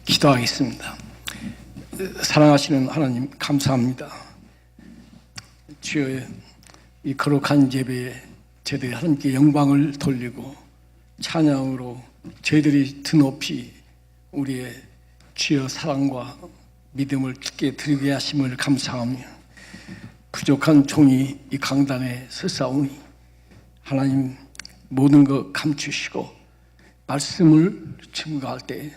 기도하겠습니다. 사랑하시는 하나님 감사합니다. 주여, 이 거룩한 예배에 저희들이 하나님께 영광을 돌리고 찬양으로 저희들이 드높이 우리의 주여 사랑과 믿음을 주께 드리게 하심을 감사하며 부족한 종이 이 강단에 서사오니 하나님 모든 것 감추시고 말씀을 증거할 때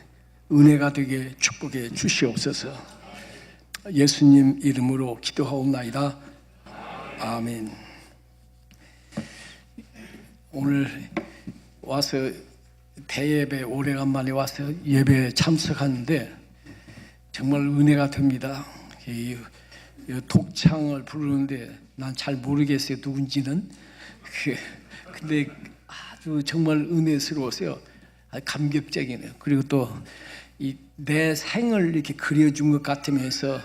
은혜가 되게 축복해 주시옵소서. 예수님 이름으로 기도하옵나이다. 아멘. 오늘 와서 대예배 오래간만에 와서 예배에 참석하는데 정말 은혜가 됩니다. 이 독창을 부르는데 난 잘 모르겠어요, 누군지는. 근데 아주 정말 은혜스러워서요. 감격적이네요. 그리고 또 내 생을 이렇게 그려준 것 같으면서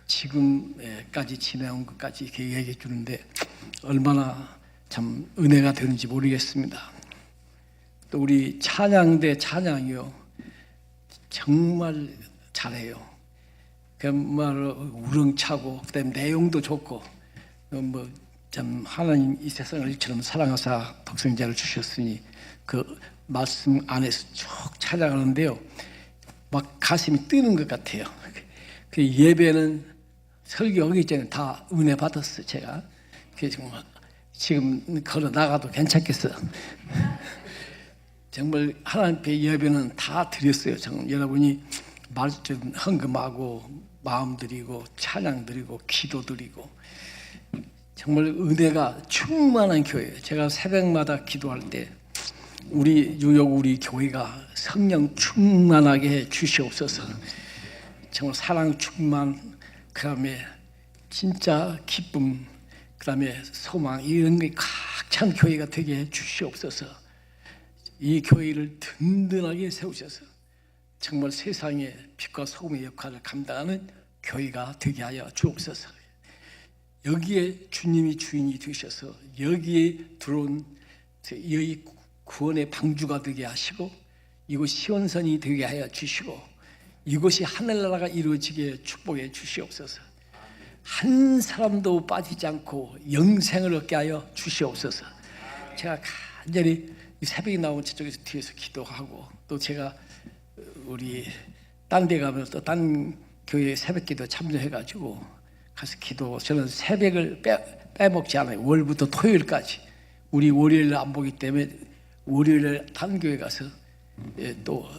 지금까지 지내온 것까지 이렇게 얘기해 주는데 얼마나 참 은혜가 되는지 모르겠습니다. 또 우리 찬양대 찬양이요, 정말 잘해요. 정말 우렁차고 그다음에 내용도 좋고 뭐 참 하나님 이 세상을 이처럼 사랑하사 독생자를 주셨으니 그 말씀 안에서 쭉 찬양하는데요, 막 가슴이 뜨는 것 같아요. 그 예배는 설교하기 전에 다 은혜 받았어요. 제가 지금 걸어 나가도 괜찮겠어요. 정말 하나님 앞에 예배는 다 드렸어요. 정말 여러분이 말씀 헌금하고 마음 드리고 찬양 드리고 기도 드리고 정말 은혜가 충만한 교회예요. 제가 새벽마다 기도할 때 우리 뉴욕 우리 교회가 성령 충만하게 해 주시옵소서. 정말 사랑 충만, 그 다음에 진짜 기쁨, 그 다음에 소망, 이런 게 꽉 찬 교회가 되게 해 주시옵소서. 이 교회를 든든하게 세우셔서 정말 세상의 빛과 소금의 역할을 감당하는 교회가 되게 하여 주옵소서. 여기에 주님이 주인이 되셔서 여기에 들어온 여기 구원의 방주가 되게 하시고 이곳 시온산이 되게 하여 주시고 이곳이 하늘나라가 이루어지게 축복해 주시옵소서. 한 사람도 빠지지 않고 영생을 얻게 하여 주시옵소서. 제가 간절히 새벽에 나온 저쪽에서 뒤에서 기도하고 또 제가 우리 딴 데 가면 또 딴 교회 새벽기도 참여해가지고 가서 기도, 저는 새벽을 빼먹지 않아요. 월부터 토요일까지. 우리 월요일 안 보기 때문에 월요일에 딴 교회 가서 또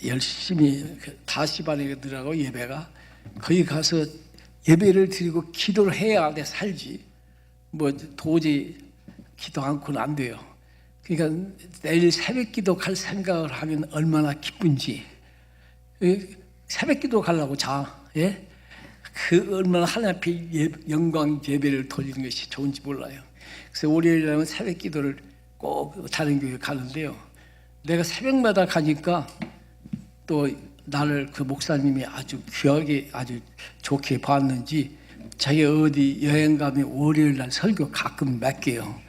열심히 5시 반에 들어가고 예배가 거기 가서 예배를 드리고 기도를 해야 내 살지 뭐 도저히 기도 않고는 안 돼요. 그러니까 내일 새벽기도 갈 생각을 하면 얼마나 기쁜지. 새벽기도 가려고 예? 그 얼마나 하나님 앞에 영광 예배를 돌리는 것이 좋은지 몰라요. 그래서 월요일에는 새벽기도를 꼭 다른 교회 가는데요, 내가 새벽마다 가니까 또 나를 그 목사님이 아주 귀하게 아주 좋게 봤는지 자기 어디 여행 가면 월요일 날 설교 가끔 맡겨요.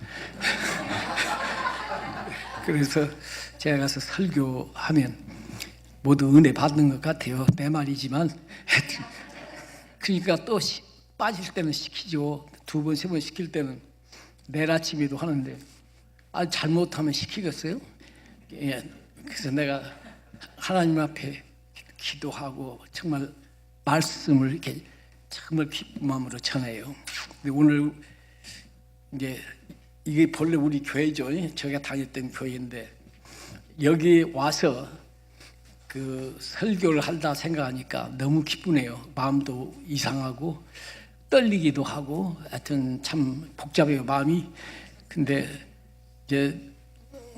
그래서 제가 가서 설교하면 모두 은혜 받는 것 같아요. 내 말이지만 그러니까 또 빠질 때는 시키죠. 2번, 3번 시킬 때는 내일 아침에도 하는데 잘못하면 시키겠어요? 예, 그래서 내가 하나님 앞에 기도하고 정말 말씀을 이렇게 정말 기쁜 마음으로 전해요. 근데 오늘 이게 본래 우리 교회죠. 제가 다녔던 교회인데 여기 와서 그 설교를 한다 생각하니까 너무 기쁘네요. 마음도 이상하고 떨리기도 하고 하여튼 참 복잡해요, 마음이. 근데 이제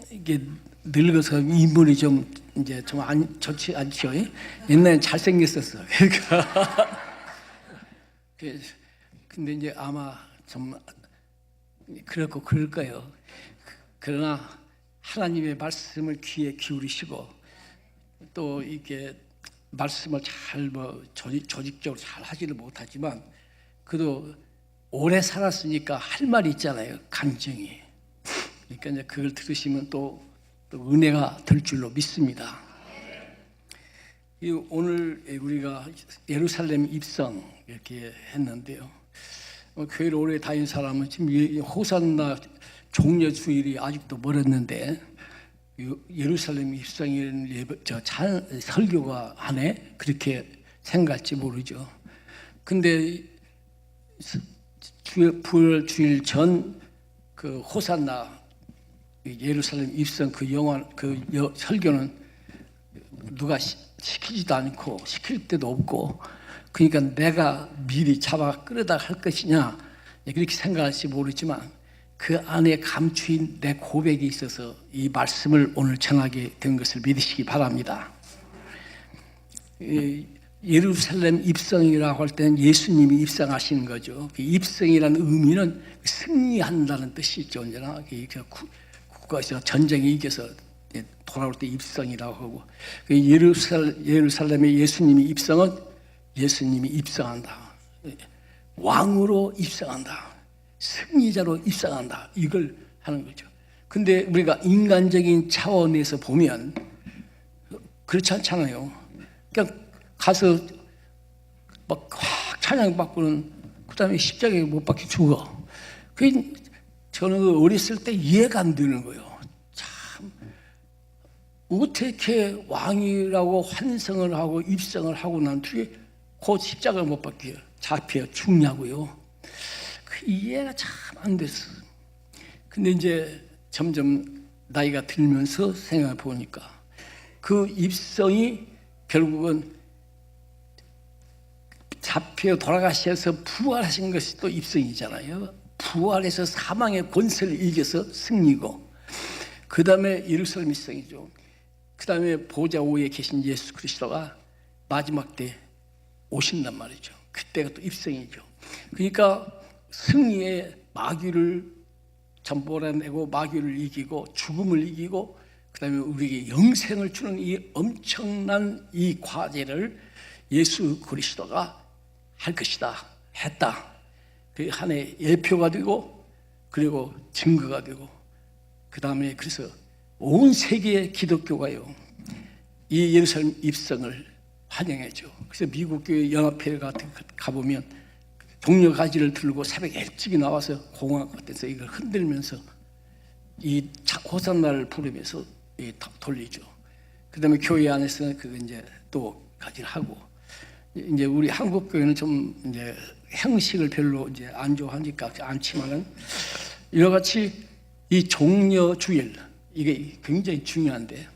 이게 늙어서 인물이 좀 이제 좀 좋지 않죠. 옛날엔 잘생겼었어. 그러니까 근데 이제 아마 좀 그렇고 그럴 거예요. 그러나 하나님의 말씀을 귀에 기울이시고 또 이게 말씀을 잘 조직적으로 잘 하지는 못하지만 그래도 오래 살았으니까 할 말이 있잖아요, 감정이. 그러니까 이제 그걸 들으시면 또 은혜가 될 줄로 믿습니다. 오늘 우리가 예루살렘 입성 이렇게 했는데요. 교회를 오래 다닌 사람은 지금 호산나 종려 주일이 아직도 멀었는데 예루살렘 입성일 설교가 안 해? 그렇게 생각할지 모르죠. 근데 부활 주일 전 그 호산나 예루살렘 입성 그 설교는 누가 시키지도 않고 시킬 때도 없고, 그러니까 내가 미리 잡아 끌어다 할 것이냐 그렇게 생각할지 모르지만 그 안에 감추인 내 고백이 있어서 이 말씀을 오늘 전하게 된 것을 믿으시기 바랍니다. 예루살렘 입성이라고 할 때는 예수님이 입성하시는 거죠. 입성이라는 의미는 승리한다는 뜻이죠. 언제나 국가에서 전쟁에 이겨서 돌아올 때 입성이라고 하고, 예루살렘의 예수님이 입성은 예수님이 입성한다, 왕으로 입성한다, 승리자로 입성한다, 이걸 하는 거죠. 근데 우리가 인간적인 차원에서 보면 그렇지 않잖아요. 그냥 가서 막 확 찬양받고는 그 다음에 십자가에 못 박혀 죽어. 저는 어렸을 때 이해가 안 되는 거예요. 참 어떻게 왕이라고 환성을 하고 입성을 하고 난 뒤에 곧 십자가를 못 박혀 잡혀 죽냐고요. 그 이해가 참 안 됐어. 근데 이제 점점 나이가 들면서 생각해 보니까 그 입성이 결국은 잡혀 돌아가셔서 부활하신 것이 또 입성이잖아요. 부활해서 사망의 권세를 이겨서 승리고, 그 다음에 예루살렘 입성이죠. 그 다음에 보좌 우에 계신 예수 그리스도가 마지막 때 오신단 말이죠. 그때가 또 입성이죠. 그러니까 승리의 마귀를 전bor해내고 마귀를 이기고 죽음을 이기고 그 다음에 우리에게 영생을 주는 이 엄청난 이 과제를 예수 그리스도가 할 것이다 했다. 그 하나의 예표가 되고 그리고 증거가 되고, 그 다음에 그래서 온 세계의 기독교가요 이 예루살렘 입성을 환영했죠. 그래서 미국 교회 연합회 같은 가보면 종려 가지를 들고 새벽에 일찍이 나와서 공항 같아서 이걸 흔들면서 이 호산나를 부르면서 돌리죠. 그 다음에 교회 안에서는 그거 이제 또 가지를 하고, 이제 우리 한국 교회는 좀 이제 형식을 별로 이제 안 좋아하니까 않지만은 이와 같이 이 종려 주일 이게 굉장히 중요한데,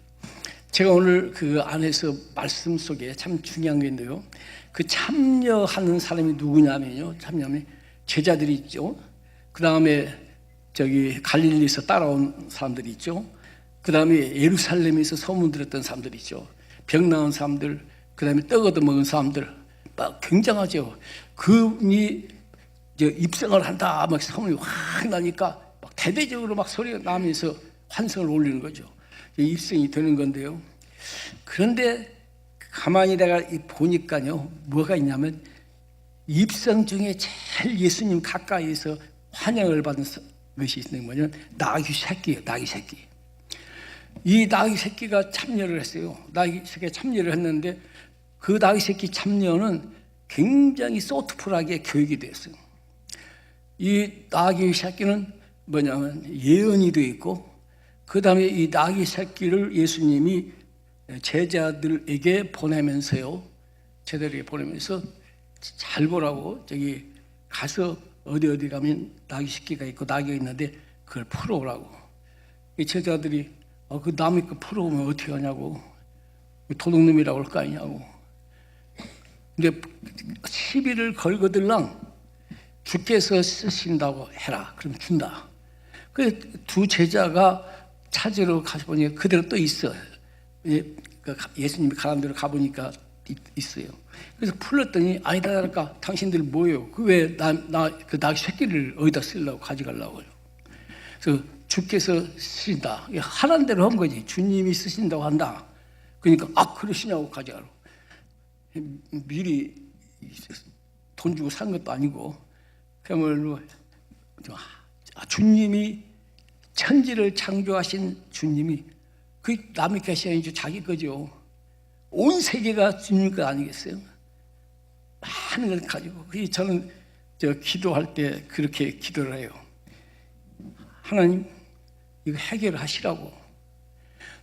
제가 오늘 그 안에서 말씀 속에 참 중요한 게 있는데요. 그 참여하는 사람이 누구냐면요. 참여하면 제자들이 있죠. 그 다음에 저기 갈릴리에서 따라온 사람들이 있죠. 그 다음에 예루살렘에서 소문 들었던 사람들이 있죠. 병 나은 사람들, 그 다음에 떡 얻어먹은 사람들, 막 굉장하죠. 그분이 입성을 한다, 막 소문이 확 나니까 막 대대적으로 막 소리가 나면서 환성을 올리는 거죠. 입성이 되는 건데요. 그런데 가만히 내가 보니까요, 뭐가 있냐면 입성 중에 제일 예수님 가까이에서 환영을 받은 것이 있는 뭐냐면 나귀 새끼예요. 나귀 새끼. 이 나귀 새끼가 참여를 했어요. 나귀 새끼가 참여를 했는데 그 나귀 새끼 참여는 굉장히 소트풀하게 교육이 됐어요. 이 나귀 새끼는 뭐냐면 예언이 되어 있고, 그 다음에 이 나귀 새끼를 예수님이 제자들에게 보내면서요, 제자들에게 보내면서 잘 보라고, 저기 가서 어디 가면 나귀 새끼가 있고 나귀가 있는데 그걸 풀어오라고. 이 제자들이 그 남의 거 풀어오면 어떻게 하냐고, 도둑놈이라고 할 거 아니냐고. 근데 시비를 걸거들랑 주께서 쓰신다고 해라. 그럼 준다. 그 두 제자가 찾으러 가보니 그대로 또 있어. 예수님이 가란 데로 가보니까 있어요. 그래서 풀었더니 아니다 그러니까 당신들 뭐예요? 그 왜 그 나귀 새끼를 어디다 쓰려고 가져가려고요? 그래서 주께서 쓰신다. 하란 대로 한 거지. 주님이 쓰신다고 한다. 그러니까 그러시냐고 가져가라고. 미리 돈 주고 산 것도 아니고 그야말로 주님이 천지를 창조하신 주님이 그 남의 것이 아니죠. 자기 거죠. 온 세계가 주님 것 아니겠어요? 많은 걸 가지고. 저는 기도할 때 그렇게 기도를 해요. 하나님, 이거 해결하시라고.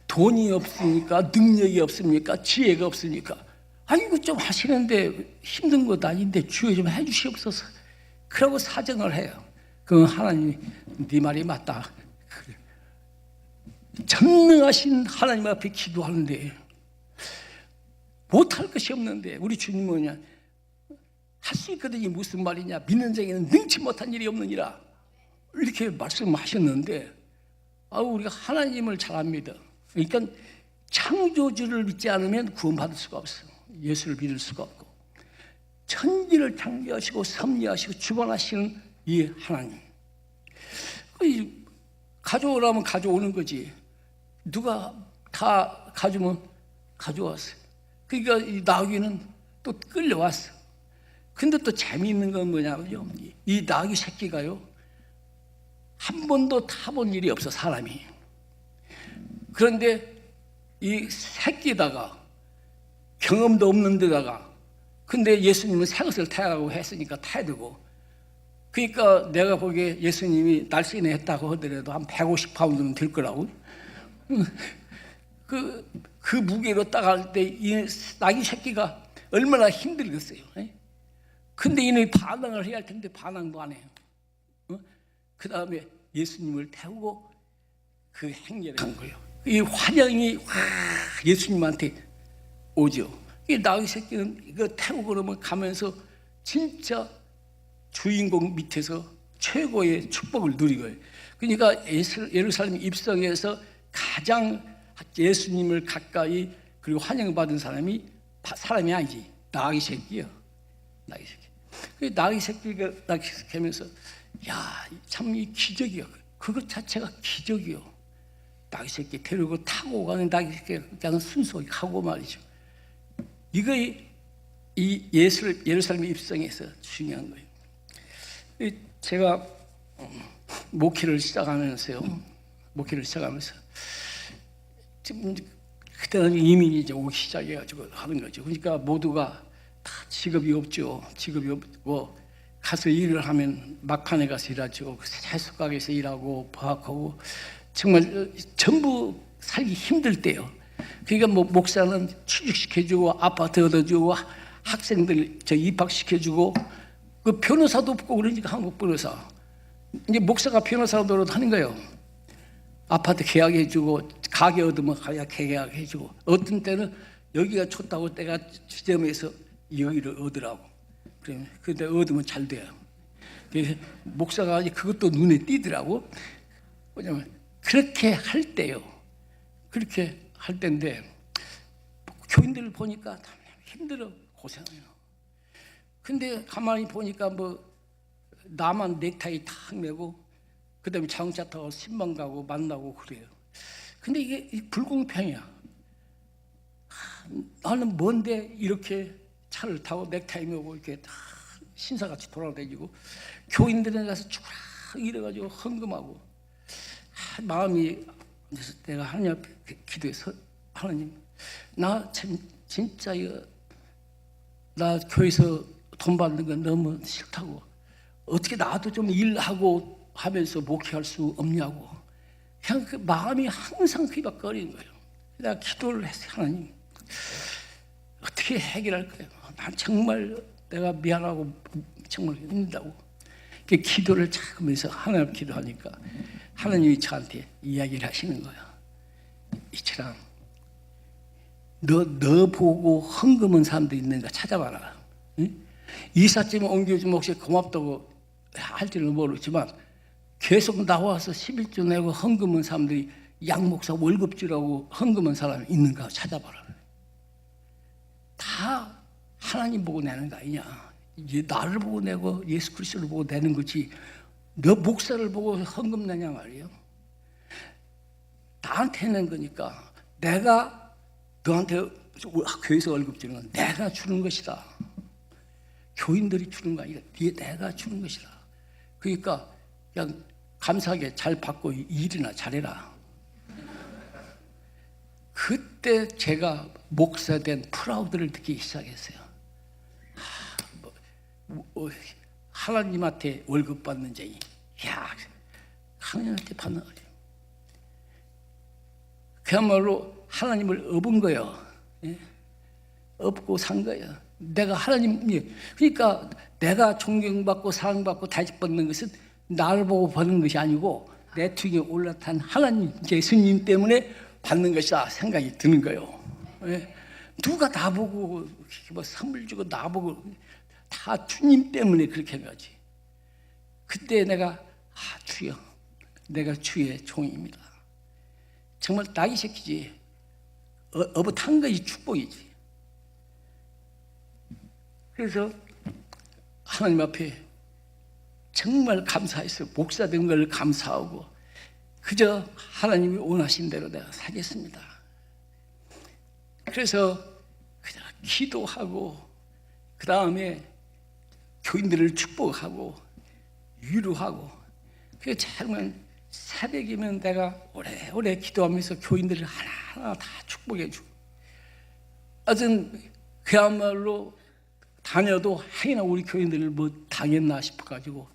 돈이 없으니까, 능력이 없습니까? 지혜가 없으니까. 이거 좀 하시는데 힘든 것도 아닌데 주여 좀 해주시옵소서. 그러고 사정을 해요. 그럼 하나님이 네 말이 맞다. 그래. 전능하신 하나님 앞에 기도하는데 못할 것이 없는데 우리 주님은 뭐냐? 할 수 있거든요. 무슨 말이냐? 믿는 자에게는 능치 못한 일이 없느니라. 이렇게 말씀하셨는데 우리가 하나님을 잘 압니다. 그러니까 창조주를 믿지 않으면 구원받을 수가 없어요. 예수를 믿을 수가 없고 천지를 창조하시고 섭리하시고 주관하시는 이 하나님, 가져오라면 가져오는 거지. 누가 다 가져오면 가져왔어요. 그러니까 이 나귀는 또 끌려왔어. 근데 또 재미있는 건 뭐냐면요, 이 나귀 새끼가요 한 번도 타본 일이 없어, 사람이. 그런데 이 새끼다가 경험도 없는 데다가, 근데 예수님은 새 것을 타라고 했으니까 타야 되고, 그러니까 내가 보기에 예수님이 날씬해 했다고 하더라도 한 150파운드는 될 거라고. 그 무게로 따갈 때 이 나귀 새끼가 얼마나 힘들겠어요. 근데 이놈이 반항을 해야 할 텐데 반항도 안 해요. 그 다음에 예수님을 태우고 그 행렬에 간 거예요. 이 환영이 예수님한테 오죠. 이 나귀 새끼는 이거 태우고 그러면 가면서 진짜 주인공 밑에서 최고의 축복을 누리고요. 그러니까 예루살렘 입성에서 가장 예수님을 가까이 그리고 환영받은 사람이 아니지, 나귀 새끼요. 나귀 새끼. 그 나귀 새끼가 하면서 참 이 기적이요. 그것 자체가 기적이요. 나귀 새끼 데리고 타고 가는 나귀 새끼가 그냥 순수하게 가고 말이죠. 이거 이 예루살렘 입성에서 중요한 거예요. 제가 목회를 시작하면서 지금 그때는 이민이 이제 오기 시작해가지고 하는 거죠. 그러니까 모두가 다 직업이 없죠. 직업이 없고 가서 일을 하면 막판에 가서 일하죠. 채소 가게에서 일하고 부학하고 정말 전부 살기 힘들 때요. 그러니까 목사는 취직시켜주고 아파트 얻어주고 학생들 입학시켜주고 그 변호사도 없고 그러니까 한국 변호사. 이제 목사가 변호사 노릇 하는 거예요. 아파트 계약해주고 가게 얻으면 계약해주고, 어떤 때는 여기가 좋다고 내가 지점에서 여기를 얻으라고. 그러면 근데 얻으면 잘 돼요. 그래서 목사가 그것도 눈에 띄더라고. 왜냐면 그렇게 할 때요. 그렇게 할 때인데 교인들을 보니까 힘들어, 고생해요. 근데 가만히 보니까 나만 넥타이 탁 메고 그 다음에 자동차 타고 신방 가고 만나고 그래요. 근데 이게 불공평이야. 나는 뭔데 이렇게 차를 타고 넥타이 메고 이렇게 다 신사같이 돌아다니고 교인들에 가서 쭉 이래가지고 헌금하고 마음이, 그래서 내가 하나님 앞에 기도해서 하나님, 나 진짜 나 교회에서 돈 받는 건 너무 싫다고, 어떻게 나도 좀 일하고 하면서 목회할 수 없냐고, 그냥 그 마음이 항상 휘박거리는 거예요. 내가 기도를 했어요. 하나님, 어떻게 해결할 거예요? 난 정말 내가 미안하고 정말 힘들다고. 기도를 하면서 하나님 기도하니까 하나님이 저한테 이야기를 하시는 거예요. 이처럼 너 보고 헌금한 사람도 있는가 찾아봐라. 응? 이삿짐 옮겨주면 혹시 고맙다고 할지는 모르지만 계속 나와서 11조 내고 헌금한 사람들이 양 목사 월급 주라고 헌금한 사람이 있는가 찾아봐라. 다 하나님 보고 내는 거 아니냐. 이제 나를 보고 내고 예수 그리스도를 보고 내는 거지 너 목사를 보고 헌금 내냐 말이에요. 나한테 낸 거니까, 내가 너한테 교회에서 월급 주는 건 내가 주는 것이다. 교인들이 주는 거 아니라 내가 주는 것이다. 그러니까 그냥 감사하게 잘 받고 일이나 잘해라. 그때 제가 목사된 프라우드를 느끼기 시작했어요. 하나님한테 월급 받는 자이, 야, 하나님한테 받는 거예요. 그야말로 하나님을 업은 거예요. 예? 업고 산 거예요. 내가 하나님이, 그러니까 내가 존경받고 사랑받고 대접받는 것은 나를 보고 받는 것이 아니고 내 등에 올라탄 하나님 예수님 때문에 받는 것이다 생각이 드는 거예요. 예? 누가 나보고 뭐 선물 주고 나보고, 다 주님 때문에 그렇게 한 거지. 그때 내가 주여, 내가 주의 종입니다. 정말 낙이 새끼지. 어긋한 것이 축복이지. 그래서 하나님 앞에 정말 감사했어요. 목사 된 걸 감사하고, 그저 하나님이 원하신 대로 내가 살겠습니다. 그래서 그냥 기도하고, 그 다음에 교인들을 축복하고 위로하고, 그 정말 새벽이면 내가 오래오래 기도하면서 교인들을 하나하나 다 축복해주고, 어떤 그야말로 다녀도 하이나 우리 교인들을 뭐 당했나 싶어가지고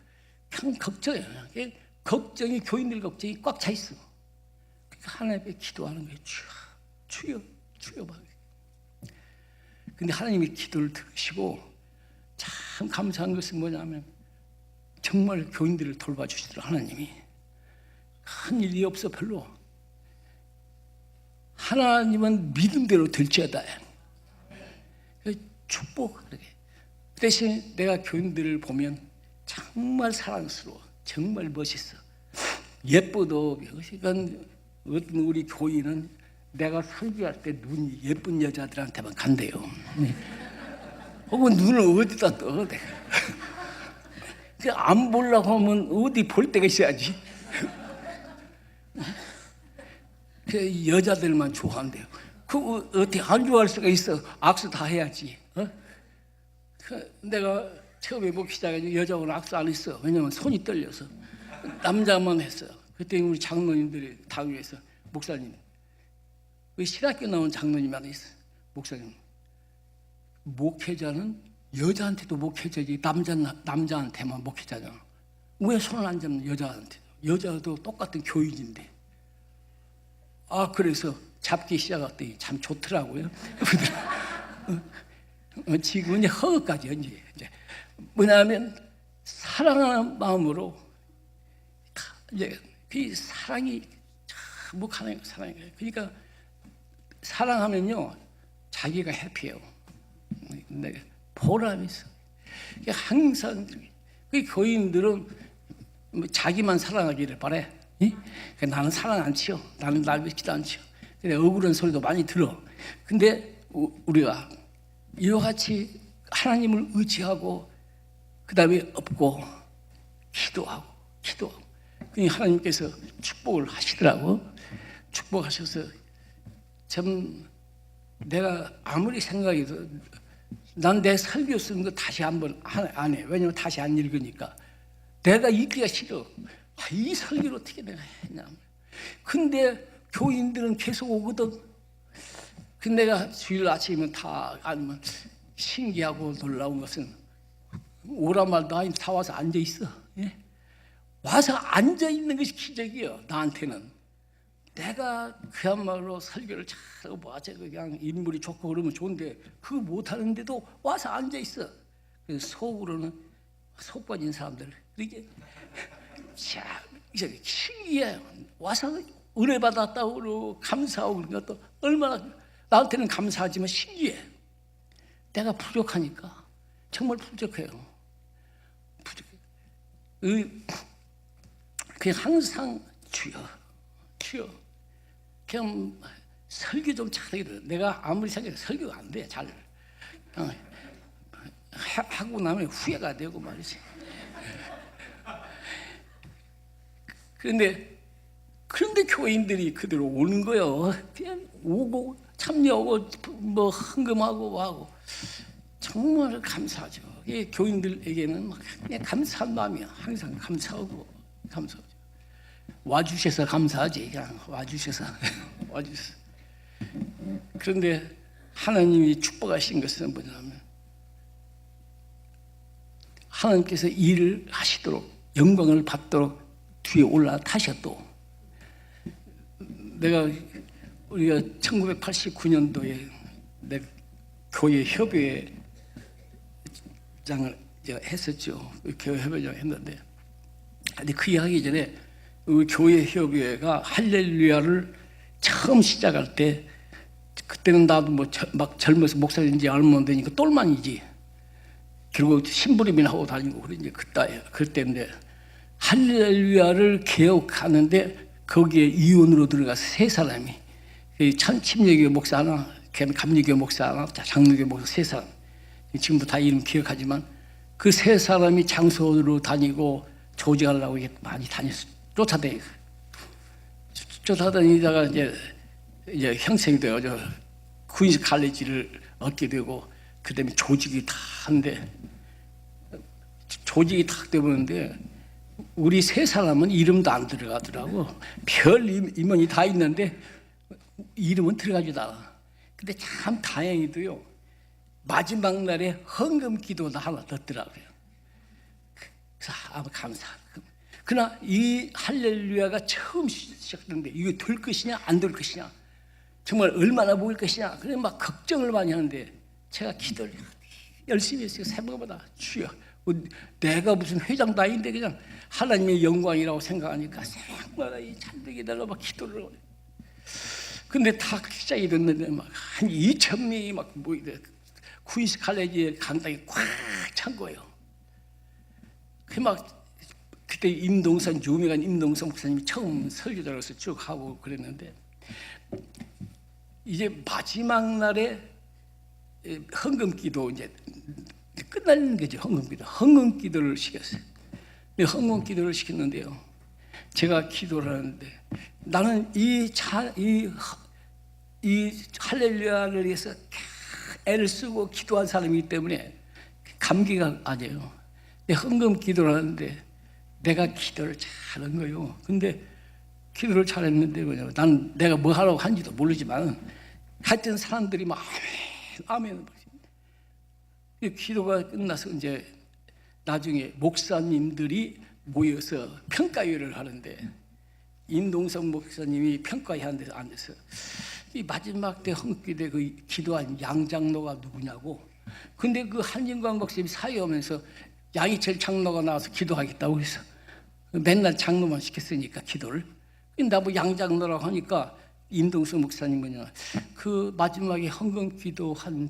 그냥 걱정해요. 걱정이, 교인들 걱정이 꽉 차 있어. 그러니까 하나님 앞에 기도하는 거예요. 주여, 주여. 근데 하나님이 기도를 들으시고, 참 감사한 것은 뭐냐면 정말 교인들을 돌봐주시더라. 하나님이 큰 일이 없어. 별로. 하나님은 믿음대로 될지어다. 축복. 그 대신 내가 교인들을 보면 정말 사랑스러워, 정말 멋있어, 예쁘도. 그러니까 어떤 우리 교인은 내가 설교할 때 눈이 예쁜 여자들한테만 간대요. 혹은 눈을 어디다 떠? 내가 안 보려고 하면 어디 볼 데가 있어야지. 그 여자들만 좋아한대요. 그거 어떻게 안 좋아할 수가 있어? 악수 다 해야지. 내가 처음에 목회자가 여자하고는 악수 안 했어. 왜냐면 손이 떨려서. 남자만 했어요. 그때 우리 장로님들이 당위에서, 목사님, 왜 신학교 나온 장로님만 있어. 목사님, 목회자는 여자한테도 목회자지 남자한테만 목회자잖아. 왜 손을 안 잡는 여자한테? 여자도 똑같은 교인인데. 그래서 잡기 시작했더니 참 좋더라고요. 지금은 이제 허까지 이제 뭐냐면 사랑하는 마음으로, 이제 그 사랑이 참 하나님 사랑이에요. 그러니까 사랑하면요 자기가 해피해요. 보람이 있어. 항상 그 교인들은 자기만 사랑하기를 바래. 나는 사랑 안 치요. 나는 날 믿지도 않지요. 근데 억울한 소리도 많이 들어. 근데 우리가 이와 같이 하나님을 의지하고, 그 다음에 업고 기도하고. 그러니 하나님께서 축복을 하시더라고. 축복하셔서 참 내가 아무리 생각해도 난 내 설교 쓰는 거 다시 한번 안 해. 왜냐면 다시 안 읽으니까. 내가 읽기가 싫어. 이 설교를 어떻게 내가 했냐. 근데 교인들은 계속 오거든. 근데 내가 주일 아침이면 다 아니면 신기하고 놀라운 것은 오란 말도 아니 다 와서 앉아 있어. 예? 와서 앉아 있는 것이 기적이에요. 나한테는. 내가 그야말로 설교를 잘하고 맞아 그냥 인물이 좋고 그러면 좋은데 그거 못하는데도 와서 앉아 있어. 그래서 속으로는 속 빠진 사람들 이렇게 자 이제 신기해요. 와서 은혜 받았다고 그러고 감사하고 그러니까 또 얼마나 나한테는 감사하지만 신기해. 내가 부족하니까 정말 부족해요. 그냥 항상 주여 그냥 설교 좀 잘해. 내가 아무리 생각해도 설교가 안 돼. 잘 하고 나면 후회가 되고 말이지. 그런데 교인들이 그대로 오는 거요. 그냥 오고 참여하고 뭐 헌금하고 하고 정말 감사하죠. 교인들에게는 그냥 감사한 마음이야. 항상 감사하고. 와주셔서 감사하지. 그냥 와주셔서. 그런데 하나님이 축복하신 것은 뭐냐면 하나님께서 일을 하시도록 영광을 받도록 뒤에 올라타셨도 우리가 1989년도에 내 교회 협의회장을 했었죠. 교회 협의회장 했는데, 근데 그 하기 전에 우리 교회 협의회가 할렐루야를 처음 시작할 때, 그때는 나도 막 젊어서 목사인지 얼마 안 되니까 똘만이지. 결국 심부름이나 하고 다니고 그러니 그때인데 할렐루야를 개혁하는데 거기에 이원으로 들어가서 세 사람이, 침례교회 목사 하나, 감리교회 목사 하나, 장로교회 목사 세 사람, 지금도 다 이름 기억하지만 그 세 사람이 장소로 다니고 조직하려고 많이 쫓아다니다가 이제 형성이 되어서 퀸스 칼리지를 얻게 되고, 그 다음에 조직이 다 한데, 조직이 탁 되버렸는데 우리 세 사람은 이름도 안 들어가더라고. 별 임원이 다 있는데 이름은 들어가지도 않아. 근데 참 다행히도요, 마지막 날에 헌금 기도도 하나 넣더라고요. 그래서 아무 감사하고. 그러나 이 할렐루야가 처음 시작되는데 이게 될 것이냐 안 될 것이냐, 정말 얼마나 먹을 것이냐, 그래 막 걱정을 많이 하는데 제가 기도를 열심히 했어요. 새벽마다 주여, 내가 무슨 회장도 아닌데 그냥 하나님의 영광이라고 생각하니까 새벽마다 이 찬들게 달라고 막 기도를 해요. 근데 다 시작이 됐는데 막 한 2,000명이 막 모이대. 퀸스 칼리지의 강당이 꽉 찬 거예요. 그때 유명한 임동선 목사님이 처음 설교자로서 쭉 하고 그랬는데, 이제 마지막 날에 헌금기도 이제 끝나는 거죠. 헌금기도를 시켰어요. 헌금기도를 시켰는데요, 제가 기도를 하는데 나는 이 할렐루야를 위해서 애를 쓰고 기도한 사람이기 때문에 감기가 아니에요. 헌금기도를 하는데 내가 기도를 잘한 거예요. 근데 기도를 잘했는데 뭐냐면, 난 내가 뭐 하라고 한지도 모르지만 하여튼 사람들이 막 아멘. 기도가 끝나서 이제 나중에 목사님들이 모여서 평가회를 하는데, 임동성 목사님이 평가회 하는 데서 앉아서 이 마지막 때 헌기대 그 기도한 양장로가 누구냐고. 근데 그 한진광 목사님이 사회하면서 양희철 장로가 나와서 기도하겠다고 해서 맨날 장로만 시켰으니까 기도를. 나뭐 양장로라고 하니까 임동성 목사님 뭐냐, 그 마지막에 헌금 기도한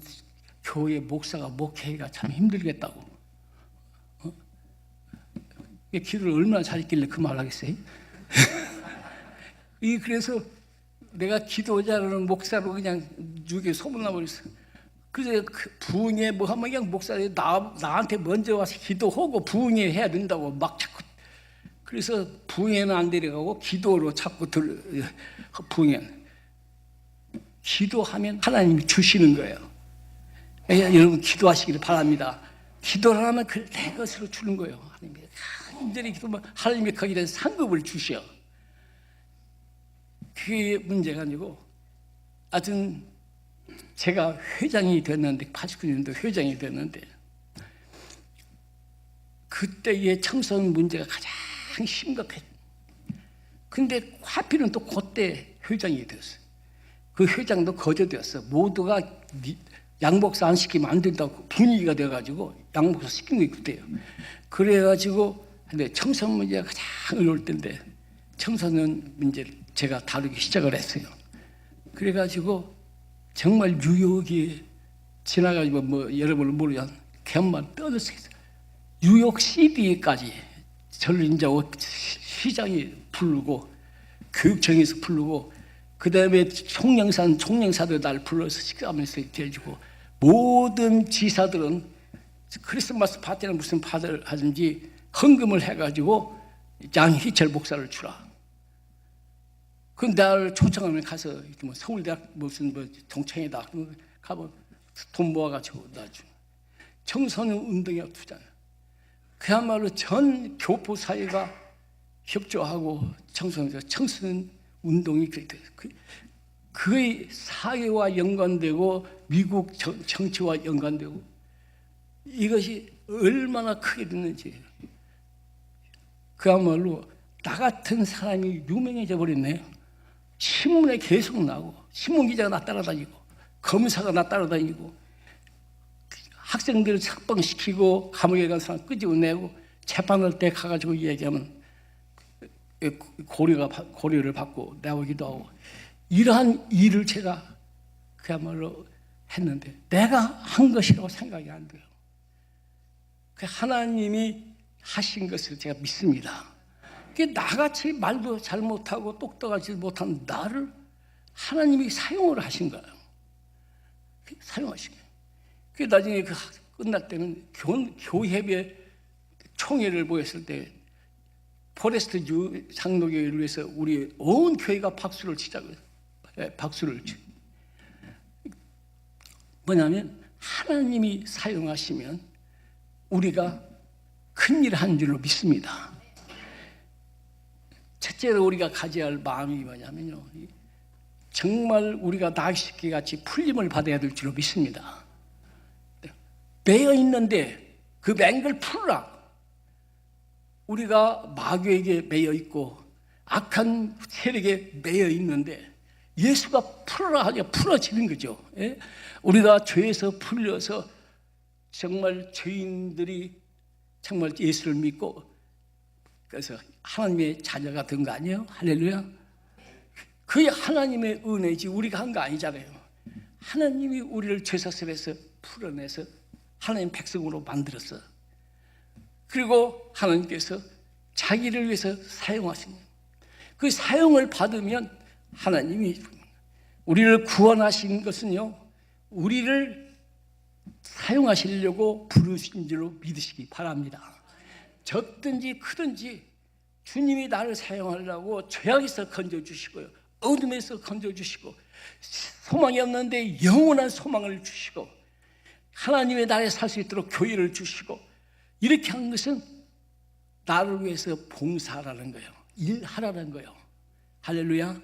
교회 목사가 목회가 참 힘들겠다고. 기도를 얼마나 잘했길래 그 말 하겠어요? 그래서 내가 기도 잘하는 목사로 그냥 유게 소문나버렸어. 그래서 부흥회 뭐 하면 그냥 목사님 나한테 먼저 와서 기도하고 부흥회 해야 된다고 막 자꾸. 그래서 부흥회는 안 데려가고 기도로 자꾸 부흥회. 기도하면 하나님이 주시는 거예요. 여러분 기도하시기를 바랍니다. 기도를 하면 내 것으로 주는 거예요. 하나님이 간절히 기도하면 하나님이 거기에 상급을 주셔. 그게 문제가 아니고, 하여튼 제가 회장이 됐는데, 89년도 회장이 됐는데, 그때의 청소년 문제가 가장 심각했어요. 근데 하필은 또 그때 회장이 됐어요. 그 회장도 거저되었어. 모두가 양복사 안 시키면 안 된다고 분위기가 돼가지고 양복사 시킨 게 그때예요. 그래가지고 근데 청소년 문제가 가장 어려울 때인데 청소년 문제를 제가 다루기 시작을 했어요. 그래가지고 정말 뉴욕이 지나가지고 뭐 여러분을 모르면 개엄만 떠들었어요. 뉴욕 CD까지 저를 이제 시장이 부르고 교육청에서 부르고, 그 다음에 총영사도 날 불러서 식사하면서 대주고, 모든 지사들은 크리스마스 파티는 무슨 파티를 하든지 헌금을 해가지고 양희철 목사를 주라. 그 날 초청하면 가서 뭐 서울대학 무슨 뭐 동창회다 가면 돈 모아가지고 놔주. 청소년 운동에 투자해. 그야말로 전 교포 사회가 협조하고 청소년 운동이 그렇게 그의 사회와 연관되고 미국 정치와 연관되고 이것이 얼마나 크게 됐는지 그야말로 나 같은 사람이 유명해져 버렸네요. 신문에 계속 나오고 신문기자가 나 따라다니고 검사가 나 따라다니고 학생들을 석방시키고 감옥에 간 사람 끄집어내고 재판할 때 가가지고 얘기하면 고려를 받고 나오기도 하고 이러한 일을 제가 그야말로 했는데 내가 한 것이라고 생각이 안 돼요. 하나님이 하신 것을 제가 믿습니다. 나같이 말도 잘 못하고 똑똑하지 못한 나를 하나님이 사용을 하신 거예요. 사용하신 거예요. 나중에 끝날 때는 교회의 총회를 모였을 때 포레스트 주 장로교회를 위해서 우리 온 교회가 박수를 치자고요. 박수를 치. 뭐냐면 하나님이 사용하시면 우리가 큰일 한 줄로 믿습니다. 첫째로 우리가 가져야 할 마음이 뭐냐면요, 정말 우리가 낚시꾼 같이 풀림을 받아야 될 줄로 믿습니다. 매여 있는데 그 맹글 풀라. 우리가 마귀에게 매여 있고 악한 세력에 매여 있는데 예수가 풀어라 하니까 풀어지는 거죠. 예? 우리가 죄에서 풀려서 정말 죄인들이 정말 예수를 믿고 그래서 하나님의 자녀가 된 거 아니에요? 할렐루야. 그게 하나님의 은혜지 우리가 한 거 아니잖아요. 하나님이 우리를 죄사슬에서 풀어내서 하나님 백성으로 만들었어. 그리고 하나님께서 자기를 위해서 사용하신 그 사용을 받으면 하나님이 우리를 구원하신 것은요, 우리를 사용하시려고 부르신 줄로 믿으시기 바랍니다. 적든지 크든지 주님이 나를 사용하려고 죄악에서 건져주시고요, 어둠에서 건져주시고 소망이 없는데 영원한 소망을 주시고 하나님의 나라에 살 수 있도록 교회를 주시고 이렇게 한 것은 나를 위해서 봉사하라는 거예요. 일하라는 거예요. 할렐루야.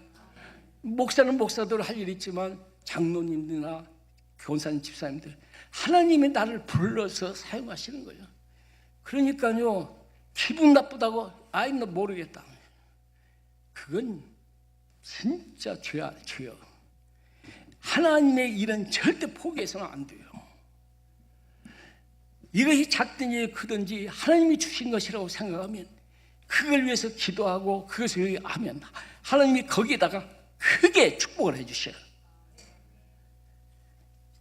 목사는 목사대로 할 일이 있지만 장로님들이나 교사님, 집사님들 하나님이 나를 불러서 사용하시는 거예요. 그러니까요, 기분 나쁘다고 아이 너 모르겠다. 그건 진짜 죄야, 죄요. 하나님의 일은 절대 포기해서는 안 돼요. 이것이 작든지 크든지 하나님이 주신 것이라고 생각하면 그걸 위해서 기도하고 그것을 하면 하나님이 거기에다가 크게 축복을 해주셔요.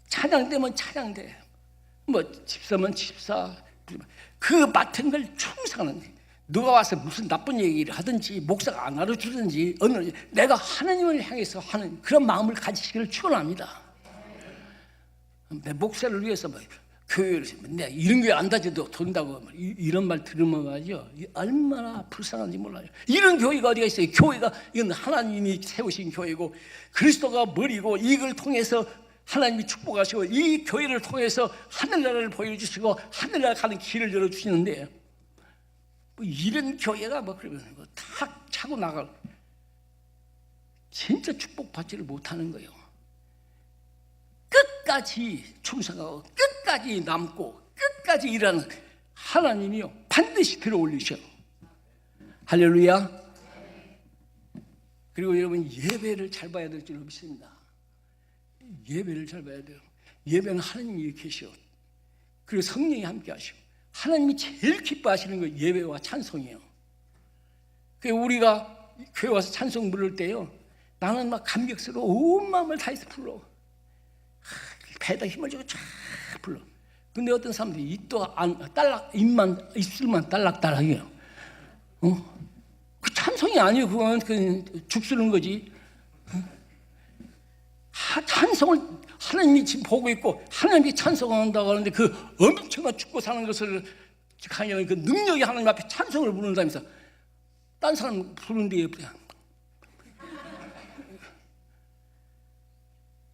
찬양되면 찬양돼, 뭐 집사면 집사, 그 맡은 걸 충성하는 거예요. 누가 와서 무슨 나쁜 얘기를 하든지 목사가 안 알아주든지 어느 내가 하나님을 향해서 하는 그런 마음을 가지시기를 축원합니다. 내 목사를 위해서 뭐 교회를 내가 이런 교회 안 다녀도 돈다고 이런 말 들으면 말이죠, 얼마나 불쌍한지 몰라요. 이런 교회가 어디가 있어요? 교회가 이건 하나님이 세우신 교회고 그리스도가 머리고 이걸 통해서 하나님이 축복하시고 이 교회를 통해서 하늘나라를 보여주시고 하늘나라 가는 길을 열어주시는데 뭐 이런 교회가 뭐 그러면 뭐 탁 차고 나갈 진짜 축복받지를 못하는 거예요. 끝까지 충성하고 끝까지 남고 끝까지 일하는 하나님이요 반드시 들어올리셔. 할렐루야. 그리고 여러분 예배를 잘 봐야 될 줄 믿습니다. 예배를 잘 봐야 돼요. 예배는 하나님이 계셔. 그리고 성령이 함께 하시고 하나님이 제일 기뻐하시는 거 예배와 찬송이에요. 그래서 우리가 교회 와서 찬송 부를 때요, 나는 막 감격스러워 온 마음을 다해서 불러. 배에다 힘을 주고 쫙 불러. 근데 어떤 사람들이 입술만 딸락딸락해요. 그 찬송이 아니에요. 그건 죽 쓰는 거지. 찬송을 하나님이 지금 보고 있고 하나님이 찬송한다고 하는데 그 엄청난 죽고 사는 것을 강의하는 그 능력이 하나님 앞에 찬송을 부른다면서 딴 사람 부르는데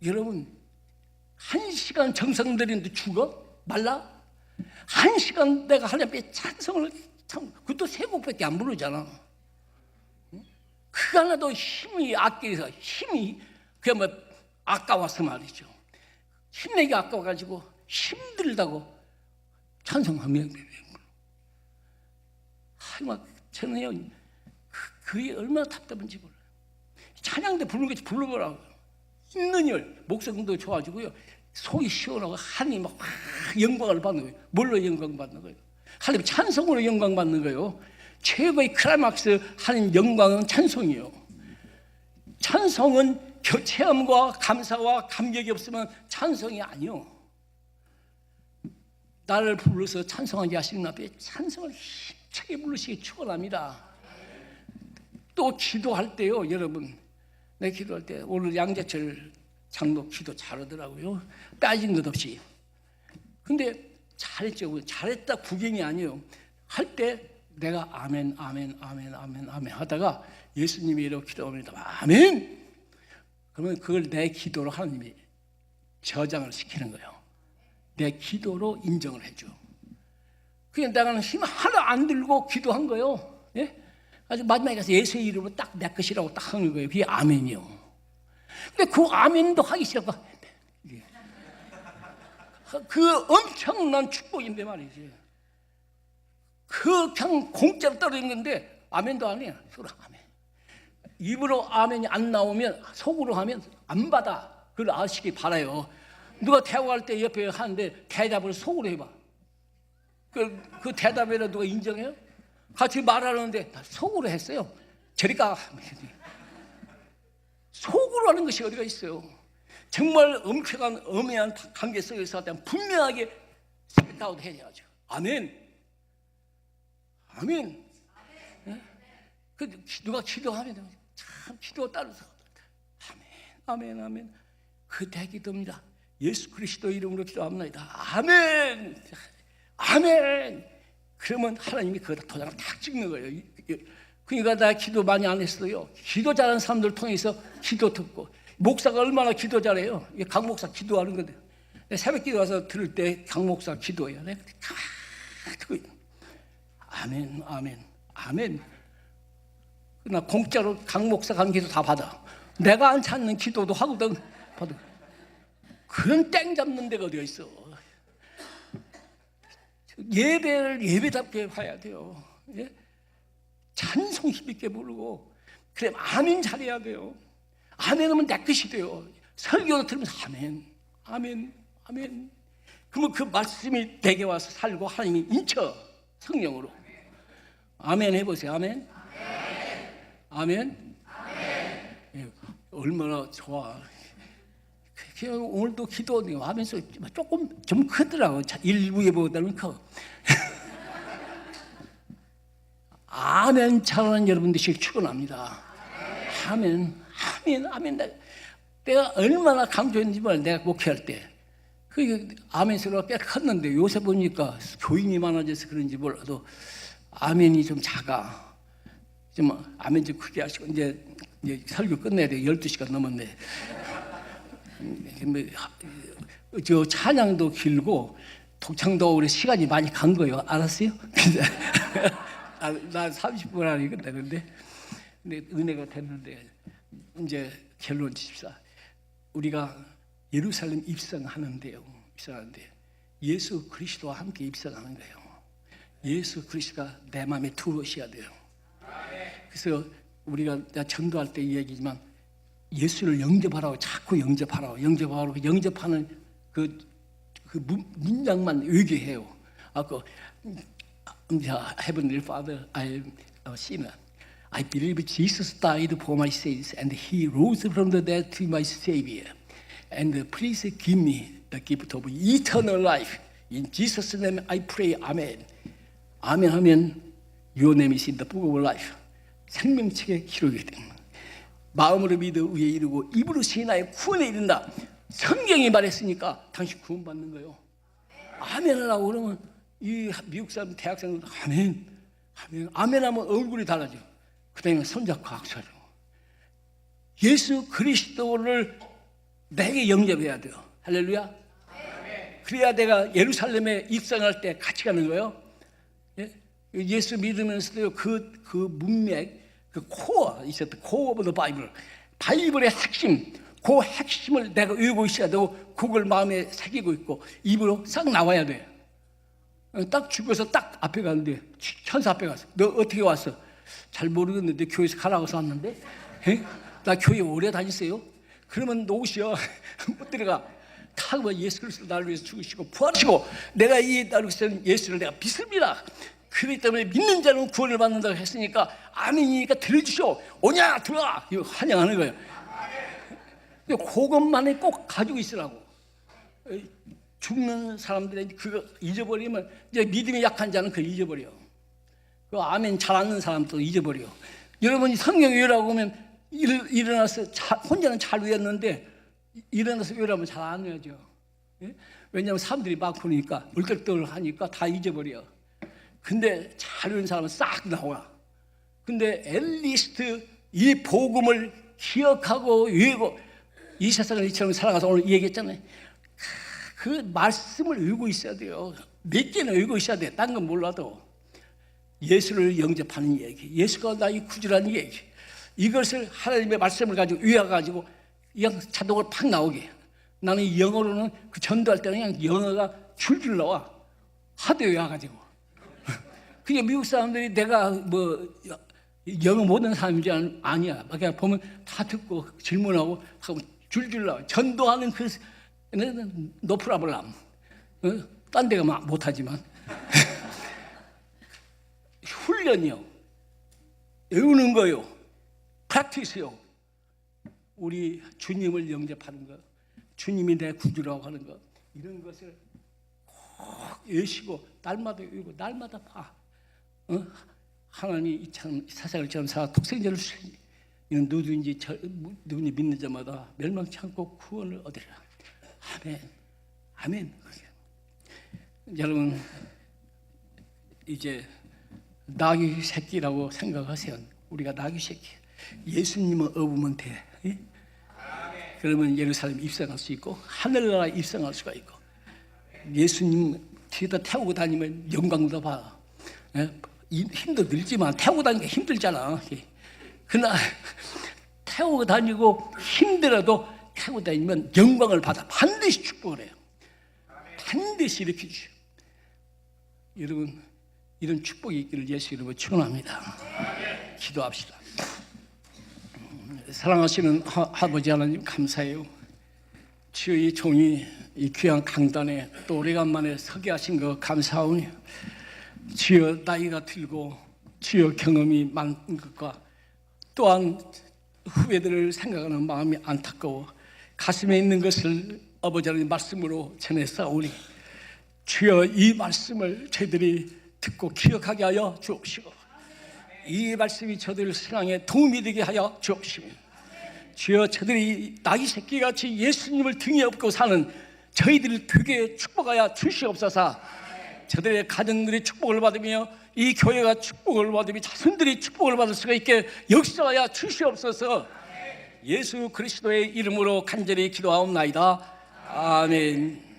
여러분 1시간 정성 들이는데 죽어? 말라? 1시간 내가 하나님 앞에 찬송을 그것도 세 곡밖에 안 부르잖아. 그 하나도 힘이 아껴서 힘이 그게 뭐 아까워서 말이죠. 힘내기 아까워가지고 힘들다고 찬송하면 막 저는요 그게 얼마나 답답한지 몰라요. 찬양대 부르는 것이 불러보라고 있는 열 목소리도 좋아지고요 속이 시원하고 하나님 막 영광을 받는 거예요. 뭘로 영광 받는 거예요? 하나님 찬송으로 영광 받는 거예요. 최고의 클라이막스 하나님 영광은 찬송이에요. 찬송은 체험과 감사와 감격이 없으면 찬송이 아니요. 나를 불러서 찬송하게 하시는 앞에 찬송을 힘차게 부르시기 축원합니다. 또 기도할 때요, 여러분. 내 기도할 때 오늘 양재철 장로 기도 잘하더라고요. 빠진 것 없이. 근데 잘했죠. 잘했다 구경이 아니에요. 할 때 내가 아멘, 아멘, 아멘, 아멘, 아멘 하다가 예수님이 이렇게 기도합니다. 아멘! 그러면 그걸 내 기도로 하나님이 저장을 시키는 거예요. 내 기도로 인정을 해줘. 그냥 내가 힘 하나 안 들고 기도한 거예요. 예? 아주 마지막에 가서 예수의 이름으로 딱 내 것이라고 딱 하는 거예요. 그게 아멘이요. 근데 그 아멘도 하기 싫고 그 엄청난 축복인데 말이지. 그 그냥 공짜로 떨어지는데 아멘도 안 해요. 속으로 아멘. 입으로 아멘이 안 나오면 속으로 하면 안 받아. 그걸 아시기 바라요. 누가 대화할 때 옆에 하는데 대답을 속으로 해봐. 그 대답에는 누가 인정해요? 같이 말하는데 속으로 했어요. 저리가 속으로 하는 것이 어디가 있어요? 정말 엄청난 엄해한 관계 속에서 분명하게 스피드아웃 해야죠. 아멘. 아멘. 네? 그 누가 기도하면 참 기도 따라서 아멘, 아멘, 아멘. 그 대기도입니다. 예수 그리스도 이름으로 기도합니다. 아멘, 아멘. 그러면 하나님이 거기다 도장을 탁 찍는 거예요. 그러니까 나 기도 많이 안 했어요. 기도 잘하는 사람들 통해서 기도 듣고 목사가 얼마나 기도 잘해요. 강 목사 기도하는 건데 새벽 기도 와서 들을 때 강 목사 기도해요. 내가 아멘, 아멘, 아멘. 나 공짜로 강 목사 간 기도 다 받아. 내가 안 찾는 기도도 하거든. 받아. 그런 땡 잡는 데가 어디가 있어. 예배를 예배답게 봐야 돼요. 예? 찬송 힘있게 부르고 그래 아멘 잘해야 돼요. 아멘 하면 내 것이 돼요. 설교도 들으면서 아멘, 아멘, 아멘. 그러면 그 말씀이 내게 와서 살고 하나님이 인쳐 성령으로 아멘 해보세요. 아멘, 아멘, 아멘. 예, 얼마나 좋아. 오늘도 기도하면서 조금 좀 크더라고. 일부에보다는 커. 아멘 잘하는 여러분 되시길 축원합니다. 아멘, 아멘, 아멘. 내가 얼마나 강조했는지 몰라. 내가 목회할 때 그 아멘 소리가 꽤 컸는데 요새 보니까 교인이 많아져서 그런지 몰라도 아멘이 좀 작아. 좀 아멘 좀 크게 하시고 이제 설교 끝내야 돼. 12시간 넘었네. 저 찬양도 길고 독창도 우리 시간이 많이 간 거예요. 알았어요? 나 30분 안에 끝내는데 근데 은혜가 됐는데 이제 결론 짓시다. 우리가 예루살렘 입성하는데요. 입성하는데 예수 그리스도와 함께 입성하는 거예요. 예수 그리스도가 내 마음에 들어오셔야 돼요. 그래서 우리가 전도할 때 얘기지만 예수를 영접하라고 자꾸 영접하라고 영접하는 그 문장만 얘기해요. Heavenly Father, I am a sinner. I believe Jesus died for my sins and He rose from the dead to my Savior. And please give me the gift of eternal life. In Jesus' name I pray. Amen. 아멘 하면 Your name is in the book of life. 생명책에 기록이 됩니다. 마음으로 믿어 의에 이르고 입으로 시인하여 구원에 이른다. 성경이 말했으니까 당신 구원받는 거예요. 아멘 하라고 그러면 이 미국 사람 대학 사람들 아멘, 아멘, 아멘 하면 얼굴이 달라져. 그 다음에 손잡고 악수하죠. 예수 그리스도를 내게 영접해야 돼요. 할렐루야. 그래야 내가 예루살렘에 입성할 때 같이 가는 거예요. 예? 예수 믿으면서도 그 문맥, 그 코어 있었던 코어 오브 더 바이블, 바이블의 핵심, 그 핵심을 내가 외우고 있어야 되고 그걸 마음에 새기고 있고 입으로 싹 나와야 돼. 딱 죽어서 딱 앞에 가는데 천사 앞에 가서 너 어떻게 왔어? 잘 모르겠는데 교회에서 가라고 해서 왔는데 나 교회 오래 다녔어요. 그러면 노시여 못 들어가. 타고 예수 그리스도 나를 위해서 죽으시고 부활하시고 내가 이 나를 위해서 예수를 내가 믿습니다. 그렇기 때문에 믿는 자는 구원을 받는다고 했으니까 아멘이니까 들어주시오. 오냐 들어와. 이거 환영하는 거예요. 그것만에 꼭 가지고 있으라고. 죽는 사람들이 그거 잊어버리면 이제 믿음이 약한 자는 그걸 잊어버려. 그 아멘 잘 않는 사람도 잊어버려. 여러분이 성경 외우라고 하면 일어나서 혼자는 잘 외웠는데 일어나서 외우라면 잘 안 외워져. 예? 왜냐하면 사람들이 막 보니까 얼떨떨 하니까 다 잊어버려. 근데 잘 외운 사람은 싹 나와. 근데 앨리스트 이 복음을 기억하고 외우고 이 세상을 이처럼 살아가서 오늘 얘기했잖아요. 그 말씀을 외우고 있어야 돼요. 몇 개는 외우고 있어야 돼. 딴 건 몰라도. 예수를 영접하는 얘기, 예수가 나의 구주라는 얘기, 이것을 하나님의 말씀을 가지고 외워가지고 그냥 자동으로 팍 나오게. 나는 영어로는 그 전도할 때는 그냥 영어가 줄줄 나와. 하도 외워가지고. 그게 미국 사람들이 내가 뭐 영어 못하는 사람인지 아니야. 그냥 보면 다 듣고 질문하고 하고 줄줄 나와. 전도하는 그 노프라블람. 딴 데가 막 못하지만. 훈련이요. 외우는 거요. 프랙티스요. 우리 주님을 영접하는 것, 주님이 내 구주라고 하는 것, 이런 것을 꼭 외우시고 날마다 외우고 날마다 봐. 하나님이 이 세상을 처럼 살아 독생자를 주시니 이는 누구든지 누구니 믿는 자마다 멸망치 않고 구원을 얻으리라. 아멘. 아멘. 여러분 이제 나귀 새끼라고 생각하세요. 우리가 나귀 새끼. 예수님을 업으면 돼. 예? 그러면 예루살렘 입성할 수 있고 하늘나라 입성할 수가 있고 예수님 뒤에다 태우고 다니면 영광도 봐. 예? 힘도 들지만 태우고 다니기가 힘들잖아. 그러나 태우고 다니고 힘들어도 태우고 다니면 영광을 받아. 반드시 축복을 해요. 반드시 이렇게 주셔. 여러분 이런 축복이 있기를 예수 이름으로 축원합니다. 기도합시다. 사랑하시는 아버지 하나님 감사해요. 주여 이 종이 이 귀한 강단에 또 오래간만에 서게 하신 거 감사하오니 주여 나이가 들고 주여 경험이 많은 것과 또한 후배들을 생각하는 마음이 안타까워 가슴에 있는 것을 아버지 하나님 말씀으로 전했사오니 주여 이 말씀을 저희들이 듣고 기억하게 하여 주옵시고 이 말씀이 저들 신앙에 도움이 되게 하여 주옵시고 주여 저들이 나귀 새끼같이 예수님을 등에 업고 사는 저희들을 되게 축복하여 주시옵소서. 저들의 가정들이 축복을 받으며 이 교회가 축복을 받으며 자손들이 축복을 받을 수가 있게 역사하여 주시옵소서. 예수 그리스도의 이름으로 간절히 기도하옵나이다. 아멘.